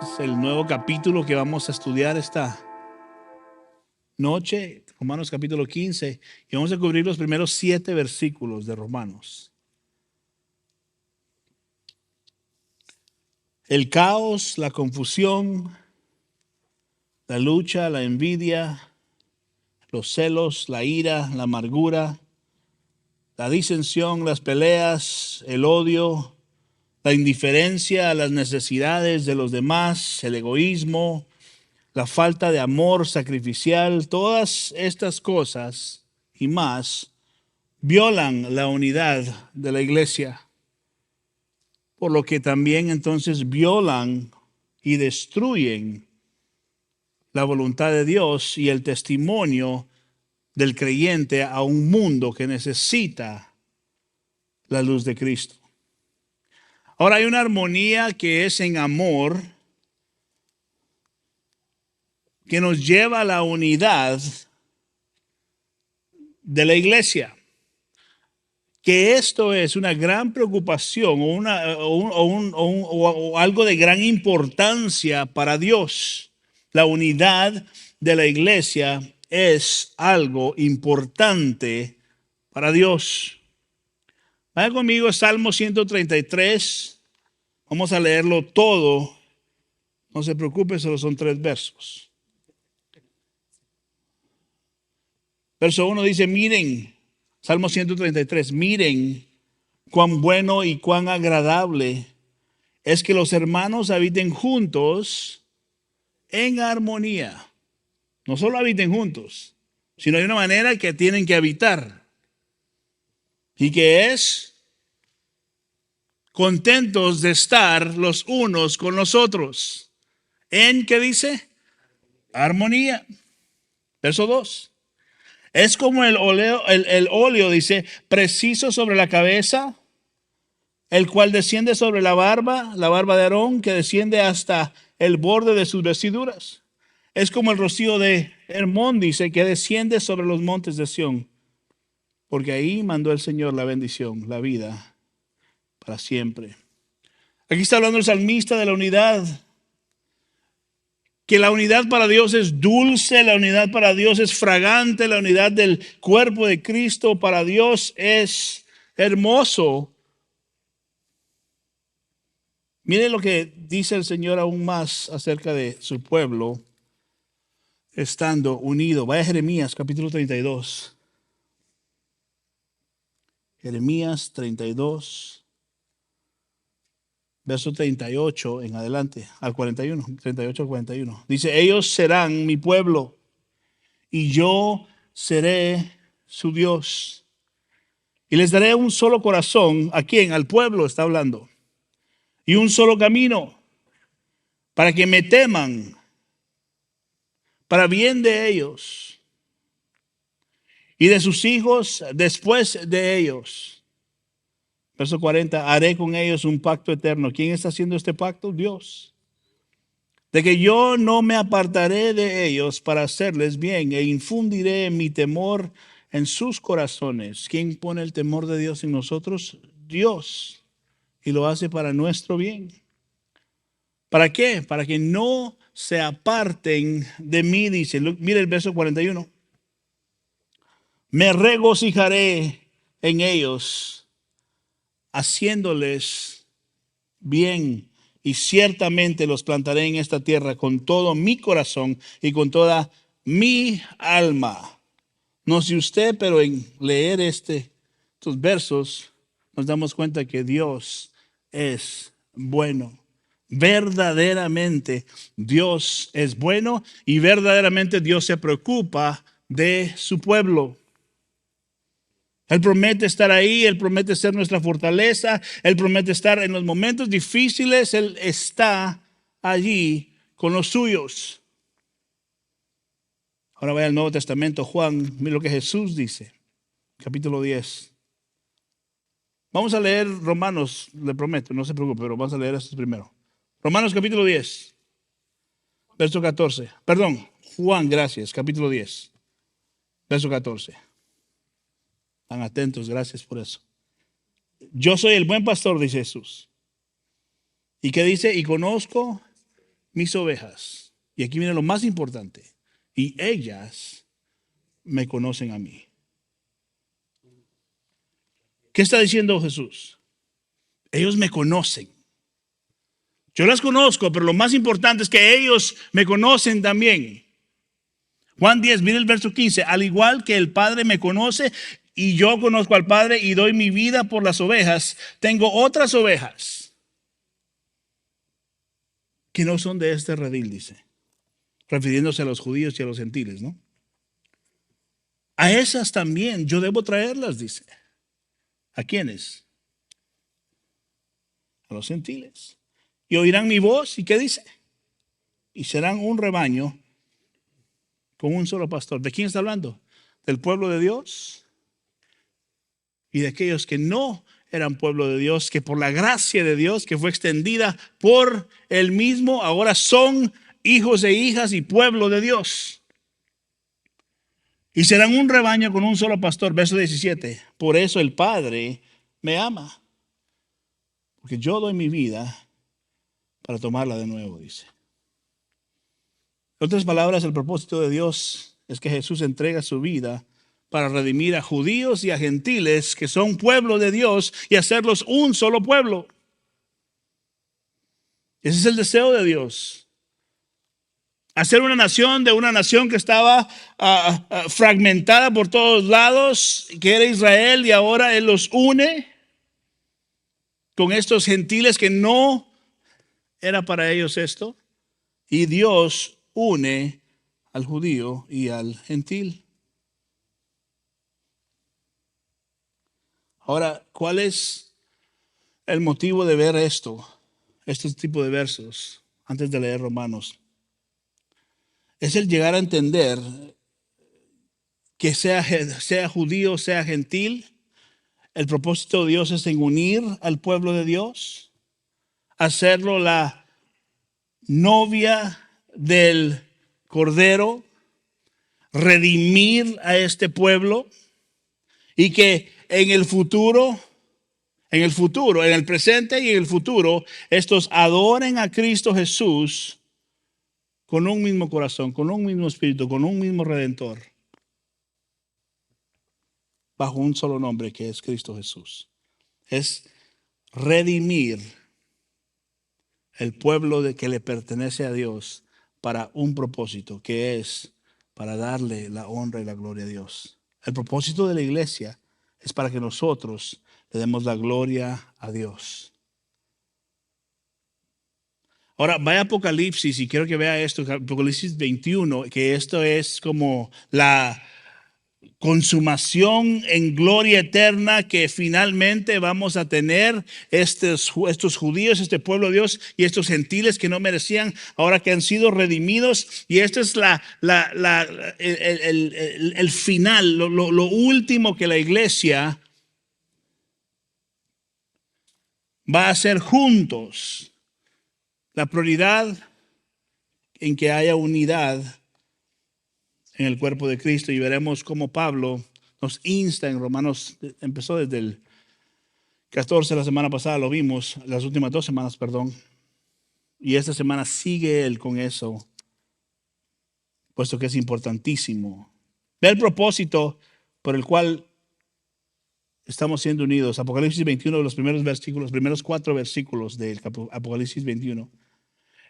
Es el nuevo capítulo que vamos a estudiar esta noche, Romanos capítulo 15, y vamos a cubrir los primeros 7 versículos de Romanos. El caos, la confusión, la lucha, la envidia, los celos, la ira, la amargura, la disensión, las peleas, el odio, la indiferencia a las necesidades de los demás, el egoísmo, la falta de amor sacrificial, todas estas cosas y más violan la unidad de la iglesia, por lo que también entonces violan y destruyen la voluntad de Dios y el testimonio del creyente a un mundo que necesita la luz de Cristo. Ahora hay una armonía que es en amor, que nos lleva a la unidad de la iglesia. Que esto es una gran preocupación o algo de gran importancia para Dios. La unidad de la iglesia es algo importante para Dios. Vaya conmigo, Salmo 133. Vamos a leerlo todo. No se preocupe, solo son 3 versos. Verso 1 dice, miren, Salmo 133, miren cuán bueno y cuán agradable es que los hermanos habiten juntos en armonía. No solo habiten juntos, sino hay una manera que tienen que habitar. Y que es contentos de estar los unos con los otros. ¿En qué dice? Armonía. Verso 2. Es como el óleo, dice, preciso sobre la cabeza, el cual desciende sobre la barba de Aarón, que desciende hasta el borde de sus vestiduras. Es como el rocío de Hermón, dice, que desciende sobre los montes de Sión, porque ahí mandó el Señor la bendición, la vida, para siempre. Aquí está hablando el salmista de la unidad, que la unidad para Dios es dulce, la unidad para Dios es fragante, la unidad del cuerpo de Cristo para Dios es hermoso. Mire lo que dice el Señor aún más acerca de su pueblo estando unido. Vaya a Jeremías capítulo 32. Jeremías 32, verso 38 en adelante, al 41, 38 al 41. Dice, ellos serán mi pueblo y yo seré su Dios. Y les daré un solo corazón. ¿A quién? Al pueblo está hablando. Y un solo camino para que me teman, para bien de ellos y de sus hijos después de ellos. Verso 40, haré con ellos un pacto eterno. ¿Quién está haciendo este pacto? Dios. De que yo no me apartaré de ellos para hacerles bien e infundiré mi temor en sus corazones. ¿Quién pone el temor de Dios en nosotros? Dios. Y lo hace para nuestro bien. ¿Para qué? Para que no se aparten de mí, dice. Mire el verso 41. Me regocijaré en ellos, haciéndoles bien, y ciertamente los plantaré en esta tierra con todo mi corazón y con toda mi alma. No sé usted, pero en leer estos versos nos damos cuenta que Dios es bueno. Verdaderamente Dios es bueno y verdaderamente Dios se preocupa de su pueblo. Él promete estar ahí, Él promete ser nuestra fortaleza, Él promete estar en los momentos difíciles, Él está allí con los suyos. Ahora vaya al Nuevo Testamento, Juan, mira lo que Jesús dice, capítulo 10. Vamos a leer Romanos, le prometo, no se preocupe, pero vamos a leer esto primero. Romanos capítulo 10, verso 14. Perdón, Juan, gracias, capítulo 10, verso 14. Están atentos, gracias por eso. Yo soy el buen pastor, dice Jesús. ¿Y qué dice? Y conozco mis ovejas. Y aquí viene lo más importante. Y ellas me conocen a mí. ¿Qué está diciendo Jesús? Ellos me conocen. Yo las conozco, pero lo más importante es que ellos me conocen también. Juan 10, mira el verso 15. Al igual que el Padre me conoce y yo conozco al Padre y doy mi vida por las ovejas, tengo otras ovejas que no son de este redil, dice, refiriéndose a los judíos y a los gentiles, ¿no? A esas también yo debo traerlas, dice. ¿A quiénes? A los gentiles. Y oirán mi voz, ¿y qué dice? Y serán un rebaño con un solo pastor. ¿De quién está hablando? Del pueblo de Dios y de aquellos que no eran pueblo de Dios, que por la gracia de Dios que fue extendida por él mismo, ahora son hijos e hijas y pueblo de Dios. Y serán un rebaño con un solo pastor. Verso 17. Por eso el Padre me ama, porque yo doy mi vida para tomarla de nuevo, dice. En otras palabras, el propósito de Dios es que Jesús entrega su vida para redimir a judíos y a gentiles que son pueblo de Dios y hacerlos un solo pueblo. Ese es el deseo de Dios. Hacer una nación de una nación que estaba fragmentada por todos lados, que era Israel, y ahora Él los une con estos gentiles que no era para ellos esto. Y Dios une al judío y al gentil. Ahora, ¿cuál es el motivo de ver esto? Este tipo de versos, antes de leer Romanos. Es el llegar a entender que sea judío, sea gentil, el propósito de Dios es en unir al pueblo de Dios, hacerlo la novia del Cordero, redimir a este pueblo y que en el presente y en el futuro, estos adoren a Cristo Jesús con un mismo corazón, con un mismo espíritu, con un mismo redentor, bajo un solo nombre que es Cristo Jesús. Es redimir el pueblo que le pertenece a Dios para un propósito, que es para darle la honra y la gloria a Dios. El propósito de la iglesia es para que nosotros le demos la gloria a Dios. Ahora, vaya a Apocalipsis y quiero que vea esto, Apocalipsis 21, que esto es como la consumación en gloria eterna que finalmente vamos a tener estos judíos, este pueblo de Dios y estos gentiles que no merecían, ahora que han sido redimidos. Y este es el final, lo último que la iglesia va a hacer juntos. La prioridad en que haya unidad en el cuerpo de Cristo, y veremos cómo Pablo nos insta en Romanos, empezó desde el 14 la semana pasada, lo vimos, las últimas 2 semanas, perdón, y esta semana sigue él con eso, puesto que es importantísimo. Ve el propósito por el cual estamos siendo unidos. Apocalipsis 21, los primeros 4 versículos del Apocalipsis 21.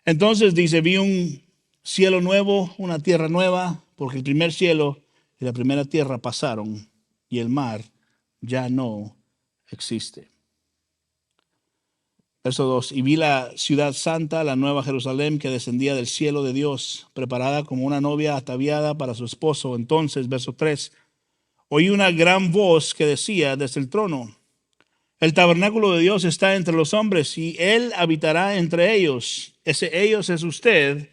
Entonces dice, vi un cielo nuevo, una tierra nueva, porque el primer cielo y la primera tierra pasaron y el mar ya no existe. Verso 2, y vi la ciudad santa, la nueva Jerusalén, que descendía del cielo de Dios, preparada como una novia ataviada para su esposo. Entonces, verso 3, oí una gran voz que decía desde el trono, el tabernáculo de Dios está entre los hombres y Él habitará entre ellos. Ese ellos es usted.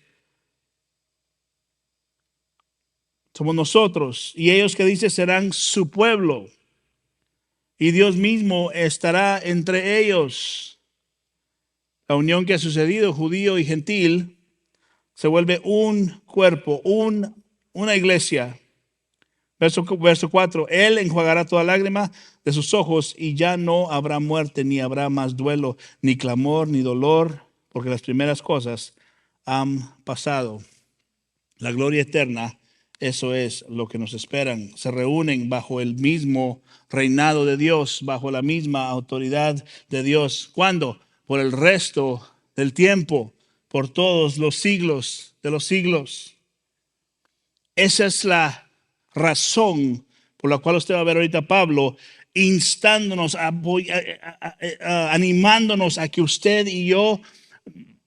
Somos nosotros. Y ellos, que dice, serán su pueblo. Y Dios mismo estará entre ellos. La unión que ha sucedido, judío y gentil, se vuelve un cuerpo, una iglesia. Verso 4, Él enjuagará toda lágrima de sus ojos y ya no habrá muerte, ni habrá más duelo, ni clamor, ni dolor, porque las primeras cosas han pasado. La gloria eterna, eso es lo que nos esperan. Se reúnen bajo el mismo reinado de Dios, bajo la misma autoridad de Dios. ¿Cuándo? Por el resto del tiempo, por todos los siglos de los siglos. Esa es la razón por la cual usted va a ver ahorita a Pablo instándonos, animándonos a que usted y yo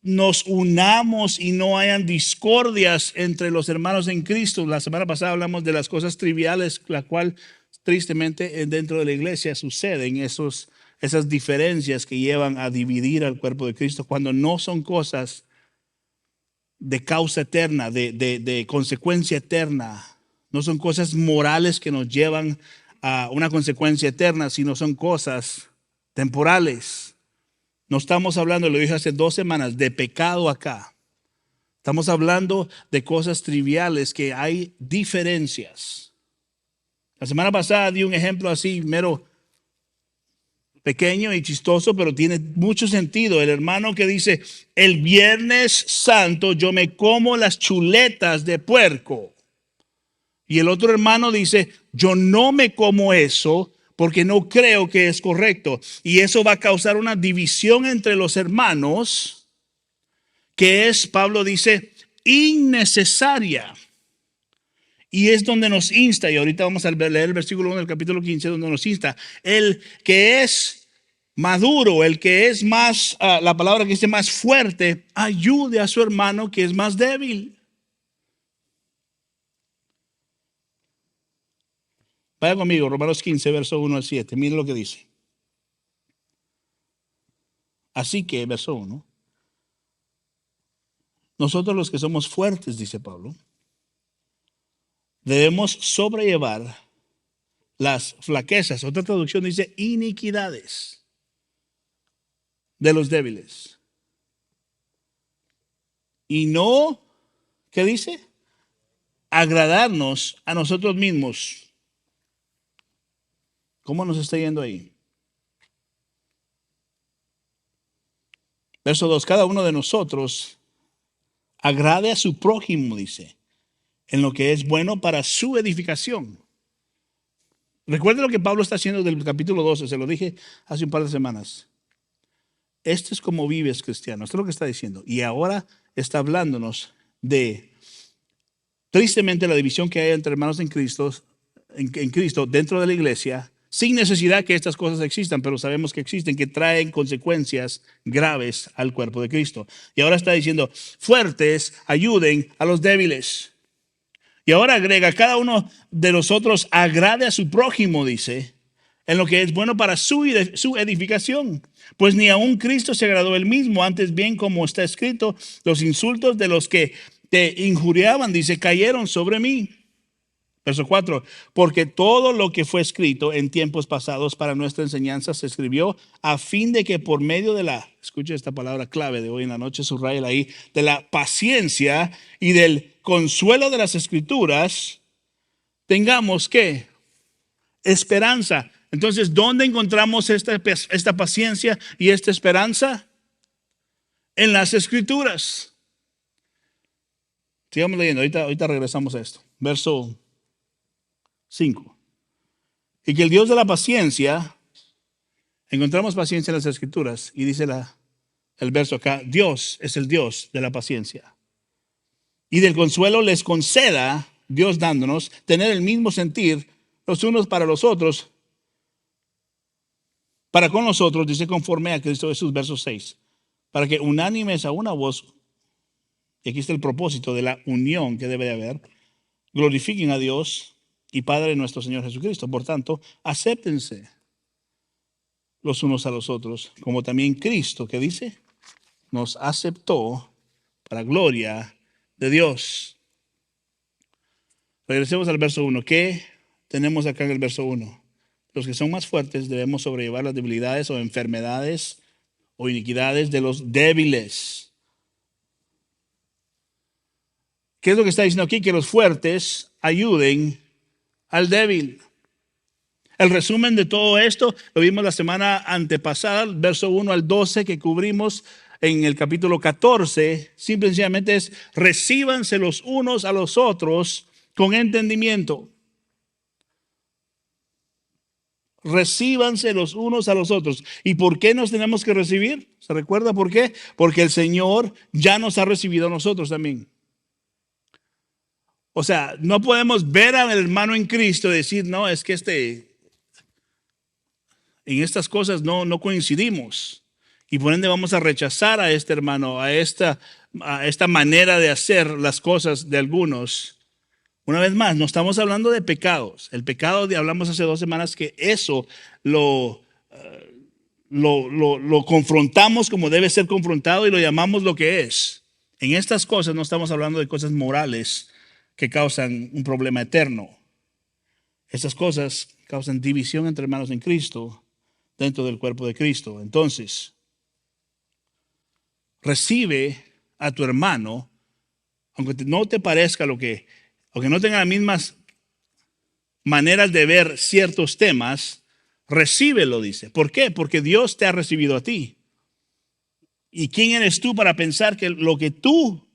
nos unamos y no hayan discordias entre los hermanos en Cristo. La semana pasada hablamos de las cosas triviales, la cual tristemente dentro de la iglesia suceden esas diferencias que llevan a dividir al cuerpo de Cristo cuando no son cosas de causa eterna, de consecuencia eterna. No son cosas morales que nos llevan a una consecuencia eterna, sino son cosas temporales. No estamos hablando, lo dije hace 2 semanas, de pecado acá. Estamos hablando de cosas triviales que hay diferencias. La semana pasada di un ejemplo así, mero pequeño y chistoso, pero tiene mucho sentido. El hermano que dice, el Viernes Santo yo me como las chuletas de puerco. Y el otro hermano dice, yo no me como eso porque no creo que es correcto. Y eso va a causar una división entre los hermanos que es, Pablo dice, innecesaria. Y es donde nos insta, y ahorita vamos a leer el versículo 1 del capítulo 15, donde nos insta, el que es maduro, el que es más, la palabra que dice más fuerte, ayude a su hermano que es más débil. Vaya conmigo, Romanos 15, verso 1 al 7. Mire lo que dice. Así que, verso 1. Nosotros los que somos fuertes, dice Pablo, debemos sobrellevar las flaquezas. Otra traducción dice iniquidades de los débiles. Y no, ¿qué dice? Agradarnos a nosotros mismos. ¿Cómo nos está yendo ahí? Verso 2, cada uno de nosotros agrade a su prójimo, dice, en lo que es bueno para su edificación. Recuerde lo que Pablo está haciendo del capítulo 12, se lo dije hace un par de semanas. Esto es como vives, cristiano, esto es lo que está diciendo. Y ahora está hablándonos de, tristemente, la división que hay entre hermanos en Cristo dentro de la iglesia, sin necesidad que estas cosas existan, pero sabemos que existen, que traen consecuencias graves al cuerpo de Cristo. Y ahora está diciendo, fuertes ayuden a los débiles. Y ahora agrega, cada uno de nosotros agrade a su prójimo, dice, en lo que es bueno para su edificación. Pues ni aun Cristo se agradó él mismo, antes bien, como está escrito, los insultos de los que te injuriaban, dice, cayeron sobre mí. Verso 4, porque todo lo que fue escrito en tiempos pasados para nuestra enseñanza se escribió a fin de que por medio de escuche esta palabra clave de hoy en la noche, subrayela ahí, de la paciencia y del consuelo de las escrituras, tengamos ¿qué? Esperanza. Entonces, ¿dónde encontramos esta paciencia y esta esperanza? En las escrituras. Sigamos leyendo, ahorita regresamos a esto. Verso 5. Y que el Dios de la paciencia, encontramos paciencia en las escrituras, y dice el verso acá, Dios es el Dios de la paciencia. Y del consuelo les conceda, Dios dándonos, tener el mismo sentir los unos para los otros, para con los otros, dice conforme a Cristo Jesús, verso 6, para que unánimes a una voz, y aquí está el propósito de la unión que debe de haber, glorifiquen a Dios y Padre de nuestro Señor Jesucristo. Por tanto, acéptense los unos a los otros, como también Cristo, que dice, nos aceptó para gloria de Dios. Regresemos al verso 1. ¿Qué tenemos acá en el verso 1? Los que son más fuertes debemos sobrellevar las debilidades o enfermedades o iniquidades de los débiles. ¿Qué es lo que está diciendo aquí? Que los fuertes ayuden al débil. El resumen de todo esto lo vimos la semana antepasada, verso 1 al 12 que cubrimos. en el capítulo 14, simplemente es recíbanse los unos a los otros con entendimiento. Recíbanse los unos a los otros. ¿Y por qué nos tenemos que recibir? ¿Se recuerda por qué? Porque el Señor ya nos ha recibido a nosotros también. O sea, no podemos ver al hermano en Cristo y decir, no, es que en estas cosas no coincidimos. Y por ende vamos a rechazar a este hermano, a esta manera de hacer las cosas de algunos. Una vez más, no estamos hablando de pecados. El pecado, hablamos hace 2 semanas que eso lo confrontamos como debe ser confrontado y lo llamamos lo que es. En estas cosas no estamos hablando de cosas morales que causan un problema eterno. Estas cosas causan división entre hermanos en Cristo dentro del cuerpo de Cristo. Entonces, recibe a tu hermano, aunque no te parezca aunque no tenga las mismas maneras de ver ciertos temas, recíbelo, dice. ¿Por qué? Porque Dios te ha recibido a ti. ¿Y quién eres tú para pensar que lo que tú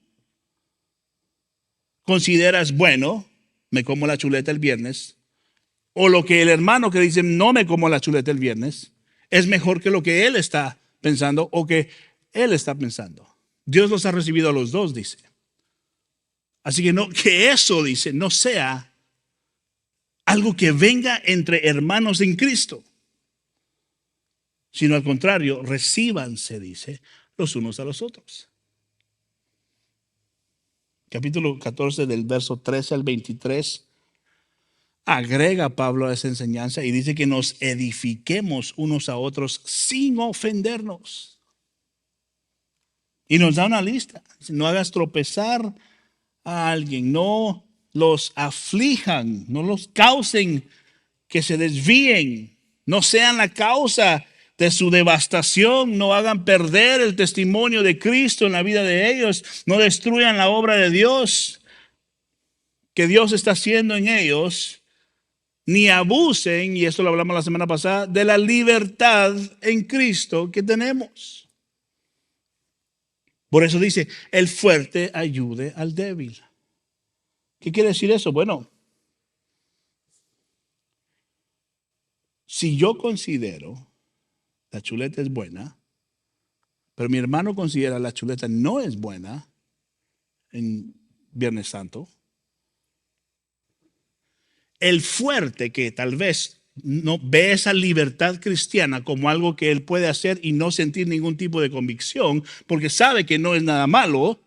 consideras bueno, me como la chuleta el viernes, o lo que el hermano que dice no me como la chuleta el viernes, es mejor que lo que él está pensando o que él está pensando? Dios los ha recibido a los dos, dice. Así que eso, dice, no sea algo que venga entre hermanos en Cristo, sino al contrario, recíbanse, dice, los unos a los otros. Capítulo 14 del verso 13 al 23, agrega Pablo a esa enseñanza y dice que nos edifiquemos unos a otros sin ofendernos. Y nos da una lista. No hagas tropezar a alguien, no los aflijan, no los causen que se desvíen, no sean la causa de su devastación, no hagan perder el testimonio de Cristo en la vida de ellos, no destruyan la obra de Dios que Dios está haciendo en ellos, ni abusen, y esto lo hablamos la semana pasada, de la libertad en Cristo que tenemos. Por eso dice, el fuerte ayude al débil. ¿Qué quiere decir eso? Bueno, si yo considero la chuleta es buena, pero mi hermano considera la chuleta no es buena en Viernes Santo, el fuerte que tal vez no ve esa libertad cristiana como algo que él puede hacer y no sentir ningún tipo de convicción, porque sabe que no es nada malo,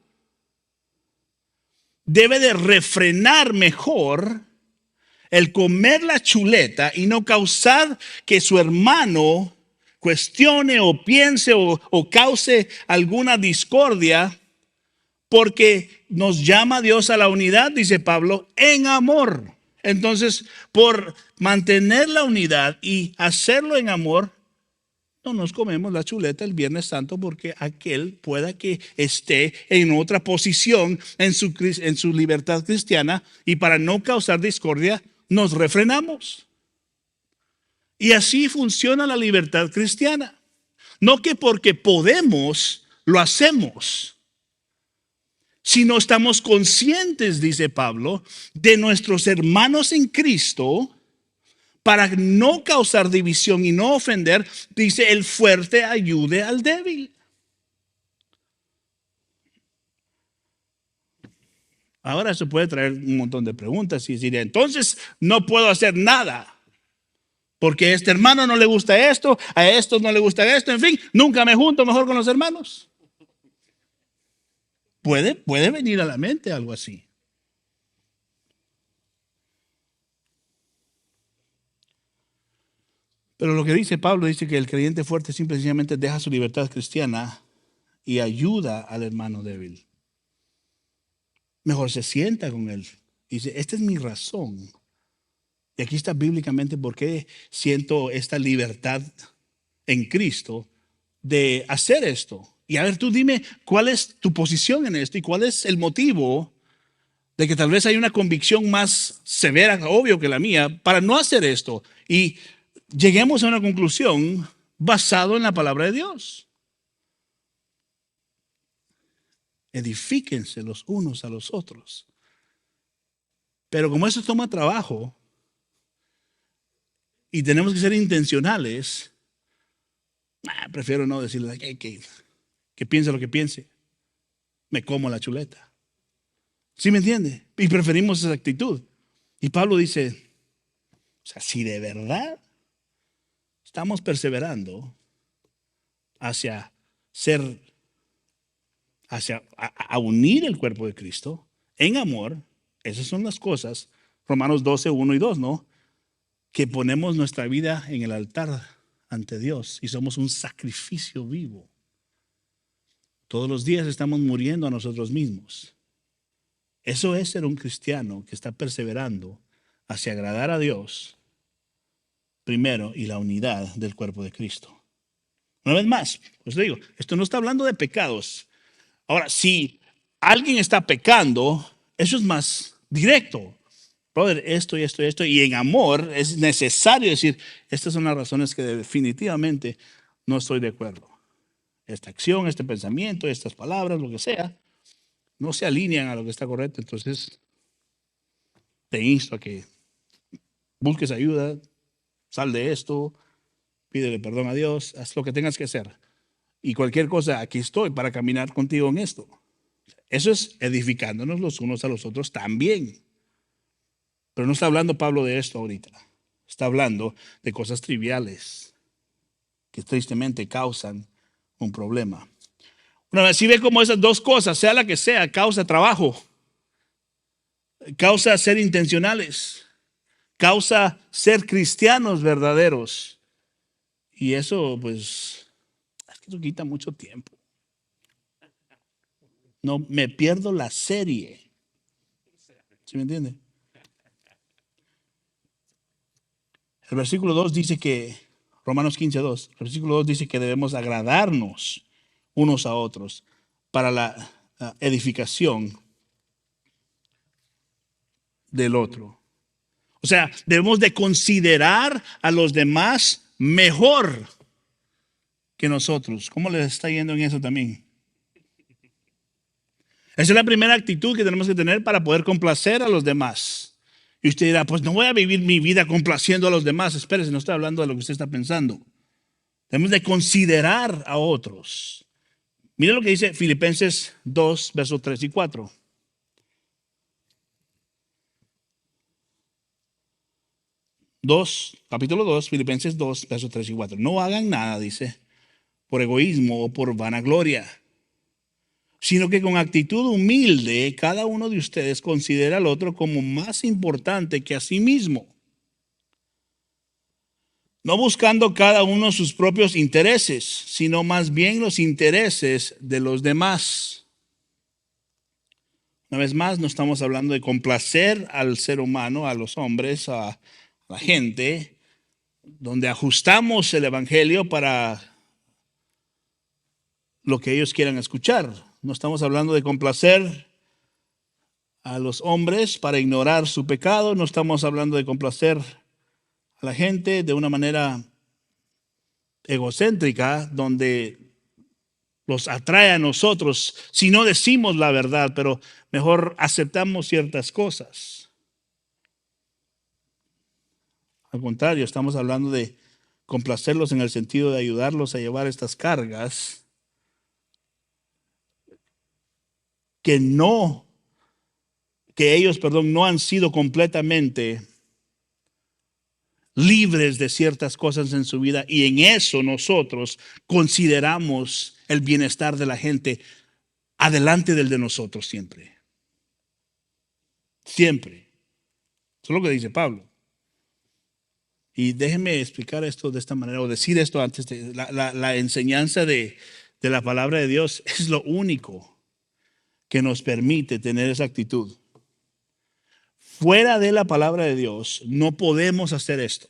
debe de refrenar mejor el comer la chuleta y no causar que su hermano cuestione o piense o cause alguna discordia, porque nos llama Dios a la unidad, dice Pablo, en amor. Entonces, por mantener la unidad y hacerlo en amor, no nos comemos la chuleta el Viernes Santo porque aquel pueda que esté en otra posición en su libertad cristiana, y para no causar discordia nos refrenamos. Y así funciona la libertad cristiana. No que porque podemos lo hacemos, sino estamos conscientes, dice Pablo, de nuestros hermanos en Cristo. Para no causar división y no ofender, dice, el fuerte ayude al débil. Ahora eso puede traer un montón de preguntas y decir, entonces no puedo hacer nada, porque a este hermano no le gusta esto, a estos no le gusta esto, en fin, nunca me junto mejor con los hermanos. Puede venir a la mente algo así. Pero lo que dice Pablo, dice que el creyente fuerte simplemente deja su libertad cristiana y ayuda al hermano débil. Mejor se sienta con él. Dice, esta es mi razón. Y aquí está bíblicamente por qué siento esta libertad en Cristo de hacer esto. Y a ver, tú dime cuál es tu posición en esto y cuál es el motivo de que tal vez hay una convicción más severa, obvio, que la mía, para no hacer esto. Y lleguemos a una conclusión basado en la palabra de Dios. Edifíquense los unos a los otros. Pero como eso toma trabajo y tenemos que ser intencionales, prefiero no decirle que piense lo que piense. Me como la chuleta. ¿Sí me entiende? Y preferimos esa actitud. Y Pablo dice, o sea, si de verdad estamos perseverando hacia ser, a unir el cuerpo de Cristo en amor, esas son las cosas, Romanos 12, 1 y 2, ¿no? Que ponemos nuestra vida en el altar ante Dios y somos un sacrificio vivo. Todos los días estamos muriendo a nosotros mismos. Eso es ser un cristiano que está perseverando hacia agradar a Dios primero y la unidad del cuerpo de Cristo. Una vez más, pues digo, esto no está hablando de pecados. Ahora, si alguien está pecando, eso es más directo. Brother, esto y esto y esto. Y en amor es necesario decir, estas son las razones que definitivamente no estoy de acuerdo. Esta acción, este pensamiento, estas palabras, lo que sea, no se alinean a lo que está correcto. Entonces, te insto a que busques ayuda, sal de esto, pídele perdón a Dios, haz lo que tengas que hacer. Y cualquier cosa, aquí estoy para caminar contigo en esto. Eso es edificándonos los unos a los otros también. Pero no está hablando Pablo de esto ahorita. Está hablando de cosas triviales que tristemente causan un problema. Una vez, si ve como esas dos cosas, sea la que sea, causa trabajo, causa ser intencionales, causa ser cristianos verdaderos. Y eso, pues, es que eso quita mucho tiempo. No, me pierdo la serie. ¿Sí me entiende? El versículo 2 dice que, Romanos 15, 2, el versículo 2 dice que debemos agradarnos unos a otros para la edificación del otro. O sea, debemos de considerar a los demás mejor que nosotros. ¿Cómo les está yendo en eso también? Esa es la primera actitud que tenemos que tener para poder complacer a los demás. Y usted dirá, pues no voy a vivir mi vida complaciendo a los demás. Espérese, no estoy hablando de lo que usted está pensando. Debemos de considerar a otros. Mire lo que dice Filipenses 2, versos 3 y 4. Capítulo 2, Filipenses 2, versos 3 y 4. No hagan nada, dice, por egoísmo o por vanagloria, sino que con actitud humilde cada uno de ustedes considera al otro como más importante que a sí mismo, no buscando cada uno sus propios intereses, sino más bien los intereses de los demás. Una vez más, no estamos hablando de complacer al ser humano, a los hombres, a la gente, donde ajustamos el evangelio para lo que ellos quieran escuchar. No estamos hablando de complacer a los hombres para ignorar su pecado. No estamos hablando de complacer a la gente de una manera egocéntrica, donde los atrae a nosotros si no decimos la verdad, pero mejor aceptamos ciertas cosas. Al contrario, estamos hablando de complacerlos en el sentido de ayudarlos a llevar estas cargas que ellos no han sido completamente libres de ciertas cosas en su vida, y en eso nosotros consideramos el bienestar de la gente adelante del de nosotros siempre. Siempre. Eso es lo que dice Pablo. Y déjenme explicar esto de esta manera, o decir esto antes de la enseñanza de la palabra de Dios es lo único que nos permite tener esa actitud. Fuera de la palabra de Dios no podemos hacer esto.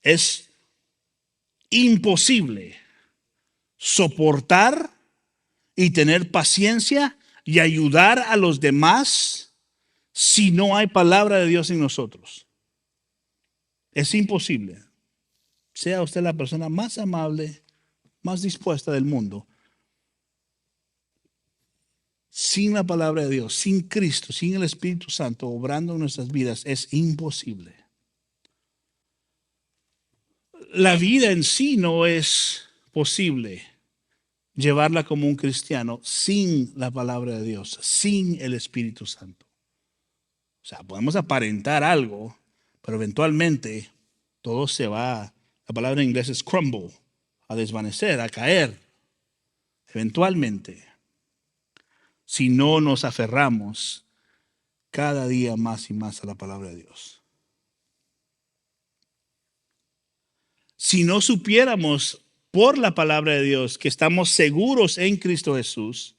Es imposible soportar y tener paciencia y ayudar a los demás si no hay palabra de Dios en nosotros. Es imposible. Sea usted la persona más amable, más dispuesta del mundo. sin la palabra de Dios, sin Cristo, sin el Espíritu Santo obrando en nuestras vidas, es imposible. La vida en sí no es posible llevarla como un cristiano sin la palabra de Dios, sin el Espíritu Santo. O sea, podemos aparentar algo, pero eventualmente todo se va, la palabra en inglés es crumble, a desvanecer, a caer, eventualmente, si no nos aferramos cada día más y más a la palabra de Dios. Si no supiéramos por la palabra de Dios que estamos seguros en Cristo Jesús,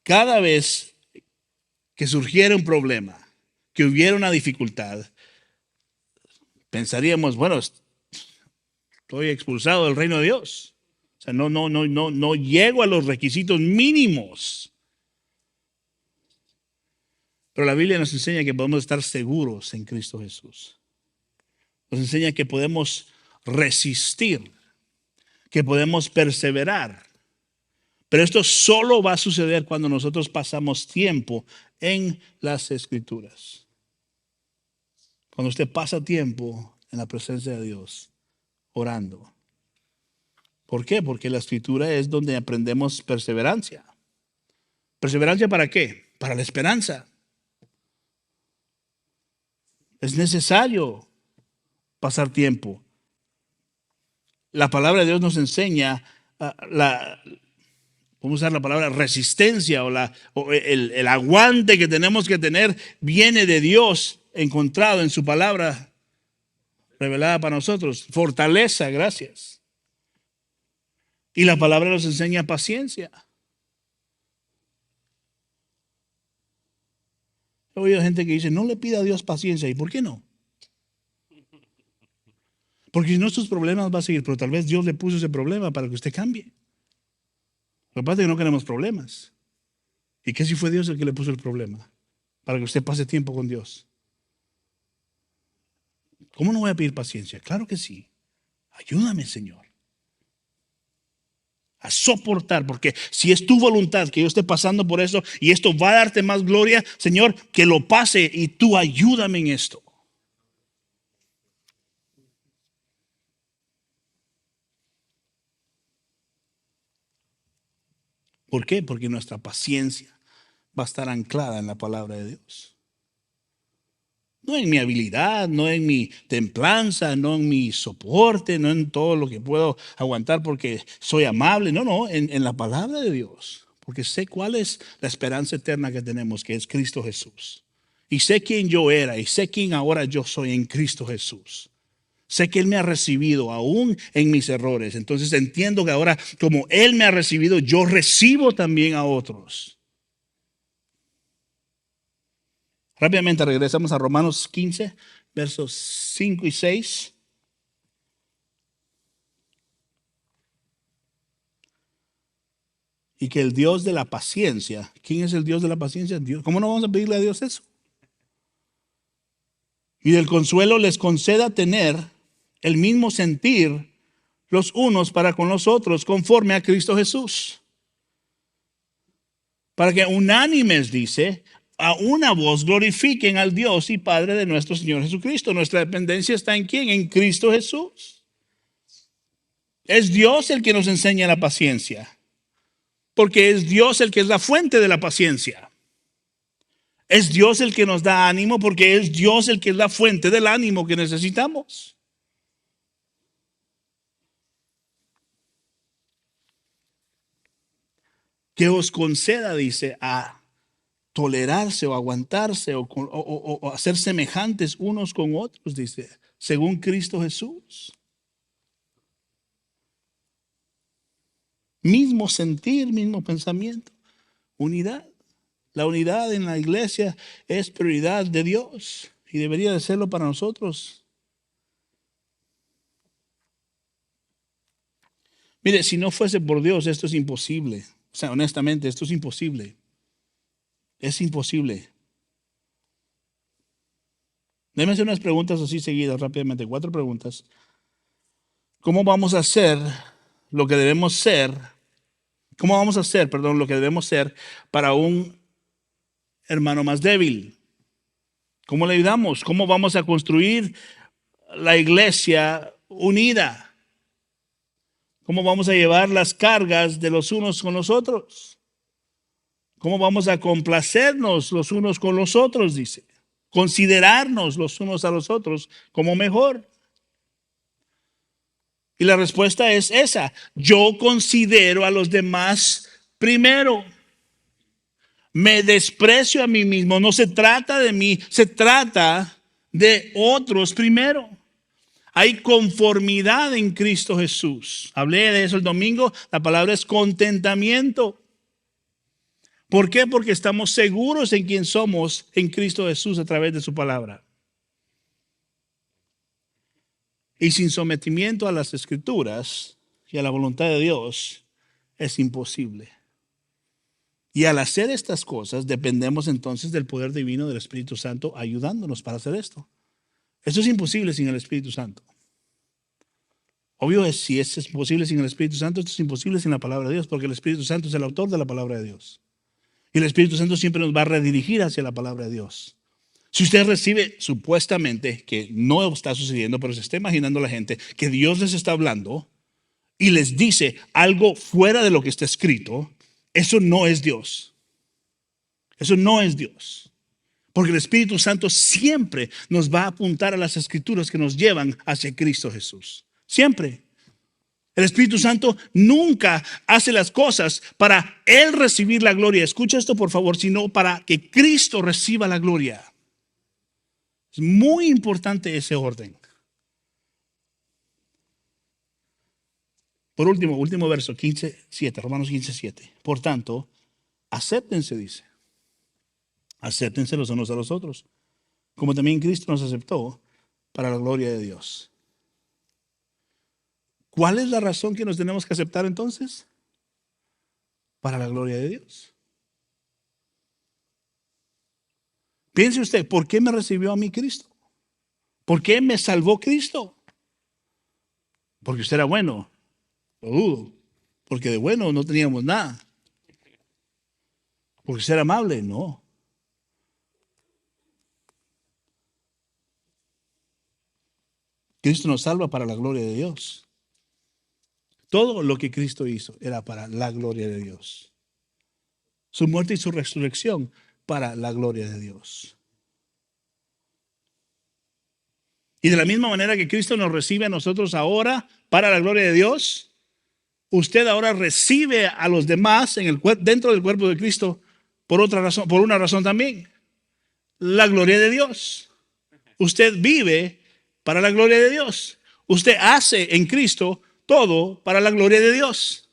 cada vez que surgiera un problema, que hubiera una dificultad, pensaríamos, bueno, estoy expulsado del reino de Dios. O sea, no llego a los requisitos mínimos. Pero la Biblia nos enseña que podemos estar seguros en Cristo Jesús. Nos enseña que podemos resistir, que podemos perseverar. Pero esto solo va a suceder cuando nosotros pasamos tiempo en las Escrituras. Cuando usted pasa tiempo en la presencia de Dios, orando. ¿Por qué? Porque la Escritura es donde aprendemos perseverancia. ¿Perseverancia para qué? Para la esperanza. Es necesario pasar tiempo. La palabra de Dios nos enseña vamos a usar la palabra resistencia o el aguante que tenemos que tener viene de Dios encontrado en su palabra revelada para nosotros. Fortaleza, gracias. Y la palabra nos enseña paciencia. He oído gente que dice, no le pida a Dios paciencia. ¿Y por qué no? Porque si no, sus problemas va a seguir, pero tal vez Dios le puso ese problema para que usted cambie. Lo que pasa es que no queremos problemas. ¿Y qué si fue Dios el que le puso el problema? Para que usted pase tiempo con Dios. ¿Cómo no voy a pedir paciencia? Claro que sí. Ayúdame, Señor, a soportar, porque si es tu voluntad que yo esté pasando por eso y esto va a darte más gloria, Señor, que lo pase y tú ayúdame en esto. ¿Por qué? Porque nuestra paciencia va a estar anclada en la palabra de Dios. No en mi habilidad, no en mi templanza, no en mi soporte, no en todo lo que puedo aguantar porque soy amable. No, en la palabra de Dios. Porque sé cuál es la esperanza eterna que tenemos, que es Cristo Jesús. Y sé quién yo era y sé quién ahora yo soy en Cristo Jesús. Sé que Él me ha recibido aún en mis errores. Entonces entiendo que ahora como Él me ha recibido, yo recibo también a otros. Rápidamente regresamos a Romanos 15, versos 5 y 6. Y que el Dios de la paciencia, ¿quién es el Dios de la paciencia? Dios. ¿Cómo no vamos a pedirle a Dios eso? Y del consuelo les conceda tener el mismo sentir los unos para con los otros, conforme a Cristo Jesús. Para que unánimes, dice, a una voz glorifiquen al Dios y Padre de nuestro Señor Jesucristo. Nuestra dependencia está en ¿quién? En Cristo Jesús. Es Dios el que nos enseña la paciencia, porque es Dios el que es la fuente de la paciencia. Es Dios el que nos da ánimo, porque es Dios el que es la fuente del ánimo que necesitamos. Que os conceda, dice, a tolerarse o aguantarse o a ser semejantes unos con otros, dice, según Cristo Jesús. Mismo sentir, mismo pensamiento, unidad. La unidad en la iglesia es prioridad de Dios y debería de serlo para nosotros. Mire, si no fuese por Dios, esto es imposible. O sea, honestamente, esto es imposible. Es imposible. Déjenme hacer unas preguntas así seguidas, rápidamente. 4 preguntas. ¿Cómo vamos a hacer lo que debemos ser ¿Cómo vamos a hacer, lo que debemos ser para un hermano más débil? ¿Cómo le ayudamos? ¿Cómo vamos a construir la iglesia unida? ¿Cómo vamos a llevar las cargas de los unos con los otros? ¿Cómo vamos a complacernos los unos con los otros? Dice. Considerarnos los unos a los otros como mejor. Y la respuesta es esa. Yo considero a los demás primero. Me desprecio a mí mismo. No se trata de mí, se trata de otros primero. Hay conformidad en Cristo Jesús. Hablé de eso el domingo. La palabra es contentamiento. ¿Por qué? Porque estamos seguros en quién somos en Cristo Jesús a través de su palabra. Y sin sometimiento a las Escrituras y a la voluntad de Dios es imposible. Y al hacer estas cosas dependemos entonces del poder divino del Espíritu Santo ayudándonos para hacer esto. Esto es imposible sin el Espíritu Santo. Obvio es, si es posible sin el Espíritu Santo, esto es imposible sin la palabra de Dios, porque el Espíritu Santo es el autor de la palabra de Dios. Y el Espíritu Santo siempre nos va a redirigir hacia la palabra de Dios. Si usted recibe supuestamente, que no está sucediendo, pero se está imaginando la gente, que Dios les está hablando y les dice algo fuera de lo que está escrito, eso no es Dios. Eso no es Dios. Porque el Espíritu Santo siempre nos va a apuntar a las Escrituras que nos llevan hacia Cristo Jesús. Siempre. El Espíritu Santo nunca hace las cosas para Él recibir la gloria. Escucha esto, por favor, sino para que Cristo reciba la gloria. Es muy importante ese orden. Por último verso, 15:7, Romanos 15:7. Por tanto, acéptense, dice. Acéptense los unos a los otros, como también Cristo nos aceptó para la gloria de Dios. ¿Cuál es la razón que nos tenemos que aceptar entonces? Para la gloria de Dios. Piense usted, ¿por qué me recibió a mí Cristo? ¿Por qué me salvó Cristo? Porque usted era bueno. Lo dudo. Porque de bueno no teníamos nada. Porque usted era amable. No. Cristo nos salva para la gloria de Dios. Todo lo que Cristo hizo era para la gloria de Dios. Su muerte y su resurrección para la gloria de Dios. Y de la misma manera que Cristo nos recibe a nosotros ahora para la gloria de Dios, usted ahora recibe a los demás dentro del cuerpo de Cristo por otra razón, por una razón también. La gloria de Dios. Usted vive para la gloria de Dios. Usted hace en Cristo todo para la gloria de Dios.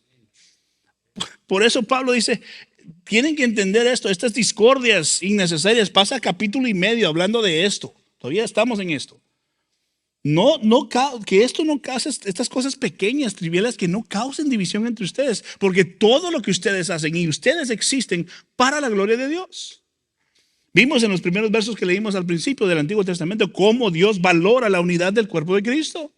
Por eso Pablo dice, tienen que entender esto, estas discordias innecesarias. Pasa capítulo y medio hablando de esto. Todavía estamos en esto. Que esto no cause estas cosas pequeñas, triviales, que no causen división entre ustedes, porque todo lo que ustedes hacen y ustedes existen para la gloria de Dios. Vimos en los primeros versos que leímos al principio del Antiguo Testamento cómo Dios valora la unidad del cuerpo de Cristo.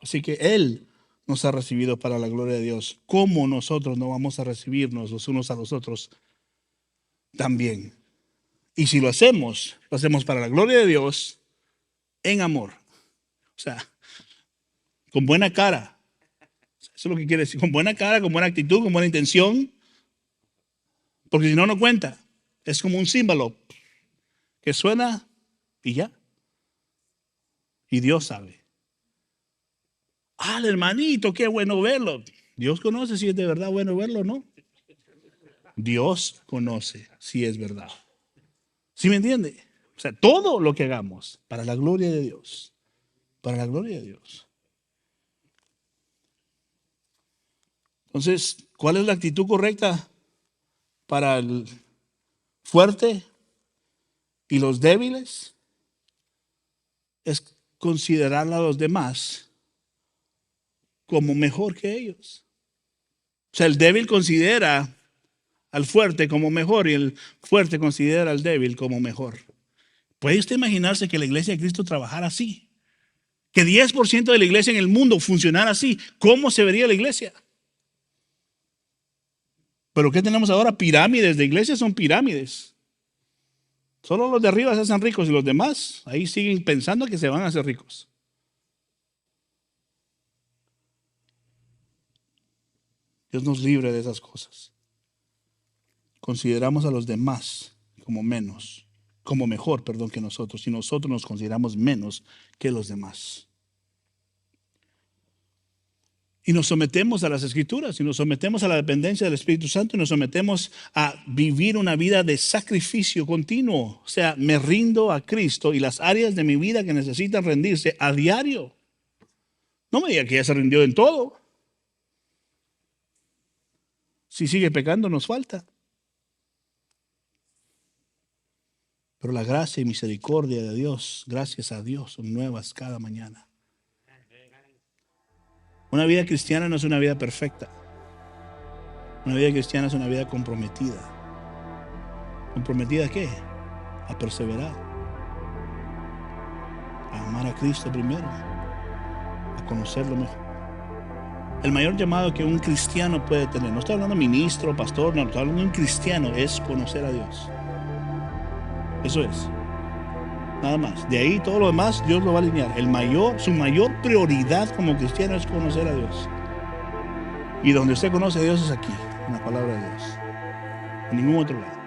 Así que Él nos ha recibido para la gloria de Dios. ¿Cómo nosotros no vamos a recibirnos los unos a los otros también? Y si lo hacemos para la gloria de Dios en amor. O sea, con buena cara. Eso es lo que quiere decir. Con buena cara, con buena actitud, con buena intención. Porque si no, no cuenta. Es como un címbalo que suena y ya. Y Dios sabe. Hermanito, qué bueno verlo. Dios conoce si es de verdad bueno verlo o no. Dios conoce si es verdad. ¿Sí me entiende? O sea, todo lo que hagamos para la gloria de Dios. Para la gloria de Dios. Entonces, ¿cuál es la actitud correcta para el fuerte y los débiles? Es considerar a los demás como mejor que ellos. O sea, el débil considera al fuerte como mejor y el fuerte considera al débil como mejor. ¿Puede usted imaginarse que la iglesia de Cristo trabajara así? Que 10% de la iglesia en el mundo funcionara así, ¿cómo se vería la iglesia? Pero ¿qué tenemos ahora? Pirámides de iglesias, son pirámides. Solo los de arriba se hacen ricos y los demás ahí siguen pensando que se van a hacer ricos. Dios nos libre de esas cosas. Consideramos a los demás como mejor que nosotros, y nosotros nos consideramos menos que los demás. Y nos sometemos a las Escrituras, y nos sometemos a la dependencia del Espíritu Santo, y nos sometemos a vivir una vida de sacrificio continuo. O sea, me rindo a Cristo y las áreas de mi vida que necesitan rendirse a diario. No me diga que ya se rindió en todo. Si sigue pecando, nos falta. Pero la gracia y misericordia de Dios, gracias a Dios, son nuevas cada mañana. Una vida cristiana no es una vida perfecta. Una vida cristiana es una vida comprometida. ¿Comprometida a qué? A perseverar. A amar a Cristo primero. A conocerlo mejor. El mayor llamado que un cristiano puede tener, no estoy hablando de ministro, pastor, no, estoy hablando de un cristiano, es conocer a Dios. Eso es. Nada más. De ahí todo lo demás Dios lo va a alinear. Su mayor prioridad como cristiano es conocer a Dios. Y donde usted conoce a Dios es aquí, en la palabra de Dios. En ningún otro lado.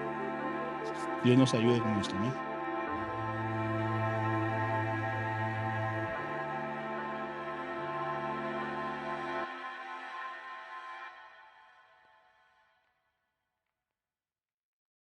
Dios nos ayude con esto, ¿no?